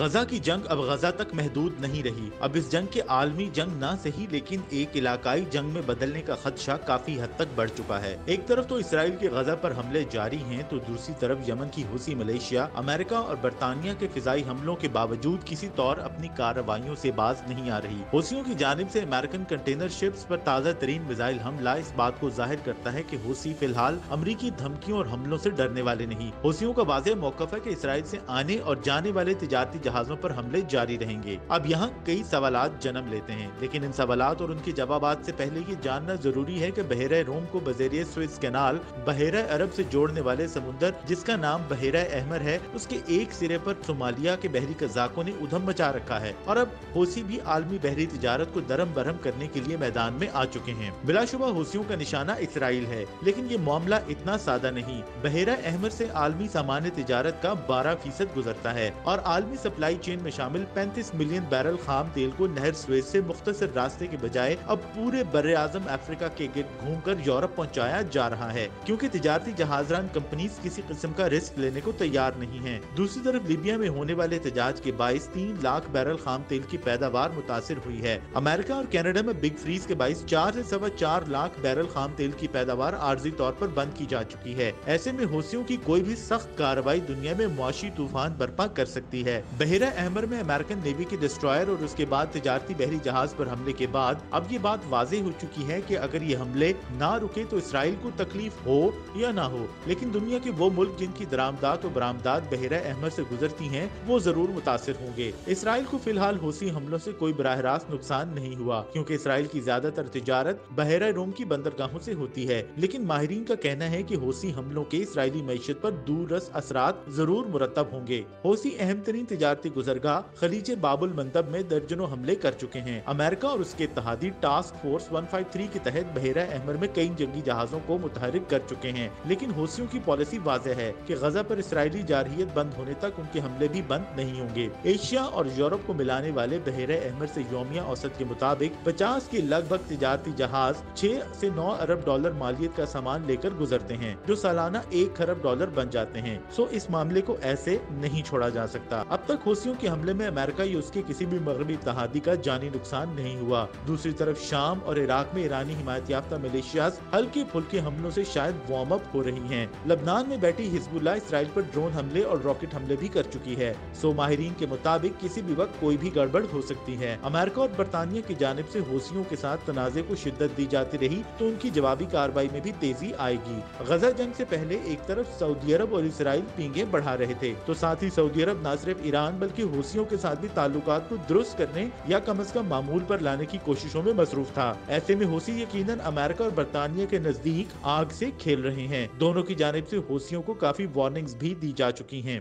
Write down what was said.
غزہ کی جنگ اب غزہ تک محدود نہیں رہی، اب اس جنگ کے عالمی جنگ نہ صحیح لیکن ایک علاقائی جنگ میں بدلنے کا خدشہ کافی حد تک بڑھ چکا ہے۔ ایک طرف تو اسرائیل کے غزہ پر حملے جاری ہیں تو دوسری طرف یمن کی حوثی ملیشیا امریکہ اور برطانیہ کے فضائی حملوں کے باوجود کسی طور اپنی کارروائیوں سے باز نہیں آ رہی۔ حوثیوں کی جانب سے امریکن کنٹینر شپس پر تازہ ترین میزائل حملہ اس بات کو ظاہر کرتا ہے کہ حوثی فی الحال امریکی دھمکیوں اور حملوں سے ڈرنے والے نہیں۔ حوثیوں کا واضح موقف ہے کہ اسرائیل سے آنے اور جانے والے تجارتی جہازوں پر حملے جاری رہیں گے۔ اب یہاں کئی سوالات جنم لیتے ہیں، لیکن ان سوالات اور ان کے جوابات سے پہلے یہ جاننا ضروری ہے کہ بحیرہ روم کو بذریعہ سوئز کینال، بحیرہ عرب سے جوڑنے والے سمندر جس کا نام بحیرہ احمر ہے، اس کے ایک سرے پر صومالیہ کے بحری قزاقوں نے ادھم مچا رکھا ہے اور اب حوثی بھی عالمی بحری تجارت کو درہم برہم کرنے کے لیے میدان میں آ چکے ہیں۔ بلا شبہ حوثیوں کا نشانہ اسرائیل ہے، لیکن یہ معاملہ اتنا سادہ نہیں۔ بحیرہ احمر سے عالمی سامان تجارت کا 12% گزرتا ہے اور عالمی سپلائی چین میں شامل 35 ملین بیرل خام تیل کو نہر سویز سے مختصر راستے کے بجائے اب پورے بر اعظم افریقہ کے گرد گھوم کر یورپ پہنچایا جا رہا ہے، کیونکہ تجارتی جہازران کمپنیز کسی قسم کا رسک لینے کو تیار نہیں ہیں۔ دوسری طرف لیبیا میں ہونے والے احتجاج کے باعث 3 لاکھ بیرل خام تیل کی پیداوار متاثر ہوئی ہے۔ امریکہ اور کینیڈا میں بگ فریز کے باعث 4 سے 4.25 لاکھ بیرل خام تیل کی پیداوار عارضی طور پر بند کی جا چکی ہے۔ ایسے میں حوثیوں کی کوئی بھی سخت کارروائی دنیا میں معاشی طوفان برپا کر سکتی ہے۔ بحیرہ احمر میں امریکن نیوی کے ڈسٹرائر اور اس کے بعد تجارتی بحری جہاز پر حملے کے بعد اب یہ بات واضح ہو چکی ہے کہ اگر یہ حملے نہ رکے تو اسرائیل کو تکلیف ہو یا نہ ہو، لیکن دنیا کے وہ ملک جن کی درآمدات و برآمدات بحیرہ احمر سے گزرتی ہیں وہ ضرور متاثر ہوں گے۔ اسرائیل کو فی الحال حوثی حملوں سے کوئی براہ راست نقصان نہیں ہوا، کیونکہ اسرائیل کی زیادہ تر تجارت بحیرہ روم کی بندرگاہوں سے ہوتی ہے، لیکن ماہرین کا کہنا ہے کہ حوثی حملوں کے اسرائیلی معیشت پر دور رس اثرات ضرور مرتب ہوں گے۔ حوثی اہم ترین تجارتی گزرگاہ خلیج باب المندب میں درجنوں حملے کر چکے ہیں۔ امریکہ اور اس کے اتحادی ٹاسک فورس 153 کے تحت بحیرہ احمر میں کئی جنگی جہازوں کو متحرک کر چکے ہیں، لیکن حوثیوں کی پالیسی واضح ہے کہ غزہ پر اسرائیلی جارحیت بند ہونے تک ان کے حملے بھی بند نہیں ہوں گے۔ ایشیا اور یورپ کو ملانے والے بحیرہ احمر سے یومیہ اوسط کے مطابق 50 کے لگ بھگ تجارتی جہاز 6 سے 9 ارب ڈالر مالیت کا سامان لے کر گزرتے ہیں، جو سالانہ 1 ارب ڈالر بن جاتے ہیں۔ سو اس معاملے کو ایسے نہیں چھوڑا جا سکتا۔ اب تک حوثیوں کے حملے میں امریکہ یا اس کے کسی بھی مغربی اتحادی کا جانی نقصان نہیں ہوا۔ دوسری طرف شام اور عراق میں ایرانی حمایت یافتہ ملیشیاز ہلکے پھلکے حملوں سے شاید وارم اپ ہو رہی ہیں۔ لبنان میں بیٹھی حزب اللہ اسرائیل پر ڈرون حملے اور راکٹ حملے بھی کر چکی ہے۔ سو ماہرین کے مطابق کسی بھی وقت کوئی بھی گڑبڑ ہو سکتی ہے۔ امریکہ اور برطانیہ کی جانب سے حوثیوں کے ساتھ تنازع کو شدت دی جاتی رہی تو ان کی جوابی کارروائی میں بھی تیزی آئے گی۔ غزہ جنگ سے پہلے ایک طرف سعودی عرب اور اسرائیل پینگیں بڑھا رہے تھے تو ساتھ ہی سعودی عرب نہ صرف ایران بلکہ حوثیوں کے ساتھ بھی تعلقات کو درست کرنے یا کم از کم معمول پر لانے کی کوششوں میں مصروف تھا۔ ایسے میں حوثی یقیناً امریکہ اور برطانیہ کے نزدیک آگ سے کھیل رہے ہیں۔ دونوں کی جانب سے حوثیوں کو کافی وارننگز بھی دی جا چکی ہیں۔